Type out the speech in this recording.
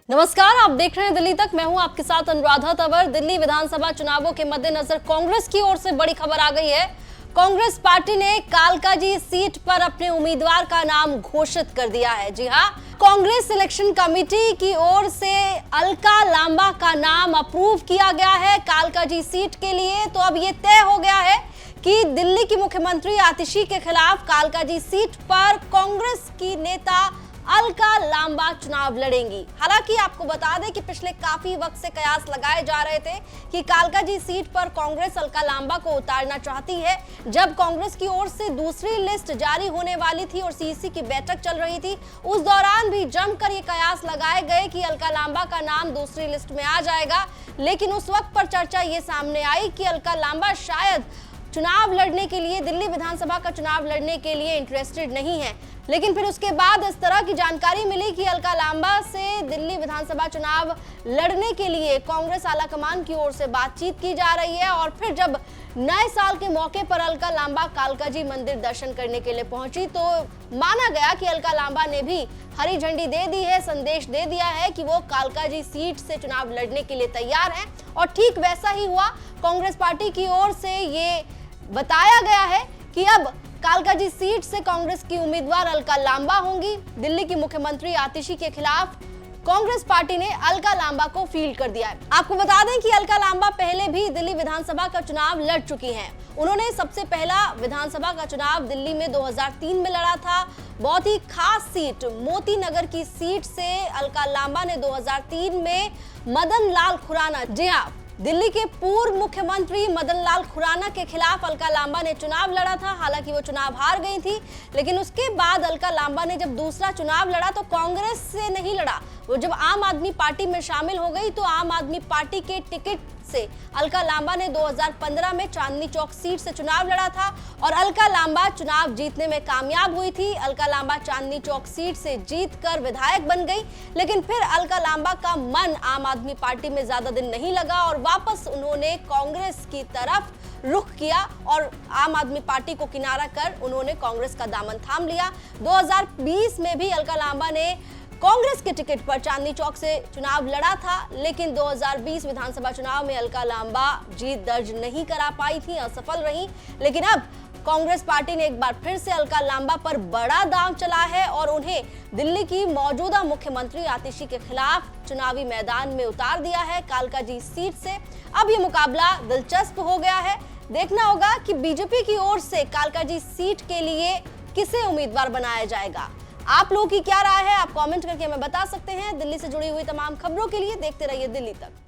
नमस्कार, आप देख रहे हैं दिल्ली तक। मैं हूं आपके साथ अनुराधा तंवर। दिल्ली विधानसभा चुनावों के मद्देनजर कांग्रेस की ओर से बड़ी खबर आ गई है। कांग्रेस पार्टी ने कालकाजी सीट पर अपने उम्मीदवार का नाम घोषित कर दिया है। जी हां, कांग्रेस सिलेक्शन कमेटी की ओर से अलका लांबा का नाम अप्रूव किया गया है कालकाजी सीट के लिए। तो अब ये तय हो गया है कि दिल्ली की मुख्यमंत्री आतिशी के खिलाफ कालकाजी सीट पर कांग्रेस की नेता अलका लांबा चुनाव लड़ेंगी। हालांकि आपको बता दें कि पिछले काफी वक्त से कयास लगाए जा रहे थे कि कालकाजी सीट पर कांग्रेस अलका लांबा को उतारना चाहती है। जब कांग्रेस की ओर से दूसरी लिस्ट जारी होने वाली थी और सीईसी की बैठक चल रही थी, उस दौरान भी जमकर ये कयास लगाए गए कि अलका लांबा का नाम दूसरी लिस्ट में आ जाएगा। लेकिन उस वक्त पर चर्चा ये सामने आई कि अलका लांबा शायद चुनाव लड़ने के लिए, दिल्ली विधानसभा का चुनाव लड़ने के लिए इंटरेस्टेड नहीं है। लेकिन फिर उसके बाद इस तरह की जानकारी मिली कि अलका लांबा से दिल्ली विधानसभा चुनाव लड़ने के लिए कांग्रेस आलाकमान की ओर से बातचीत की जा रही है। और फिर जब नए साल के मौके पर अलका लांबा कालकाजी मंदिर दर्शन करने के लिए पहुंची, तो माना गया कि अलका लांबा ने भी हरी झंडी दे दी है, संदेश दे दिया है कि वो कालकाजी सीट से चुनाव लड़ने के लिए तैयार है। और ठीक वैसा ही हुआ। कांग्रेस पार्टी की ओर से ये बताया गया है कि अब कालकाजी सीट से कांग्रेस की उम्मीदवार अलका लांबा होंगी। दिल्ली की मुख्यमंत्री आतिशी के खिलाफ कांग्रेस पार्टी ने अलका लांबा को फील्ड कर दिया है। आपको बता दें कि अलका लांबा पहले भी दिल्ली विधानसभा का चुनाव लड़ चुकी हैं। उन्होंने सबसे पहला विधानसभा का चुनाव दिल्ली में 2003 में लड़ा था। बहुत ही खास सीट मोती नगर की सीट से अलका लांबा ने 2003 में मदन लाल खुराना, जी हाँ, दिल्ली के पूर्व मुख्यमंत्री मदन लाल खुराना के खिलाफ अलका लांबा ने चुनाव लड़ा था। हालांकि वो चुनाव हार गई थी, लेकिन उसके बाद अलका लांबा ने जब दूसरा चुनाव लड़ा तो कांग्रेस से नहीं लड़ा। वो जब आम आदमी पार्टी में शामिल हो गई तो आम आदमी पार्टी के टिकट से अलका लांबा ने 2015 में चांदनी चौक सीट से चुनाव लड़ा था और अलका लांबा चुनाव जीतने में कामयाब हुई थी। अलका लांबा चांदनी चौक सीट से जीतकर विधायक बन गई। लेकिन फिर अलका लांबा का मन आम आदमी पार्टी में ज्यादा दिन नहीं लगा और वापस उन्होंने कांग्रेस की तरफ रुख किया और आम आदमी पार्टी को किनारा कर उन्होंने कांग्रेस का दामन थाम लिया। 2020 में भी अलका लांबा ने कांग्रेस के टिकट पर चांदनी चौक से चुनाव लड़ा था, लेकिन 2020 विधानसभा चुनाव में अलका लांबा जीत दर्ज नहीं करा पाई थी, असफल रही। लेकिन अब कांग्रेस पार्टी ने एक बार फिर से अलका लांबा पर बड़ा दांव चला है और उन्हें दिल्ली की मौजूदा मुख्यमंत्री आतिशी के खिलाफ चुनावी मैदान में उतार दिया है कालकाजी सीट से। अब ये मुकाबला दिलचस्प हो गया है। देखना होगा कि बीजेपी की ओर से कालकाजी सीट के लिए किसे उम्मीदवार बनाया जाएगा। आप लोगों की क्या राय है, आप कमेंट करके हमें बता सकते हैं। दिल्ली से जुड़ी हुई तमाम खबरों के लिए देखते रहिए दिल्ली तक।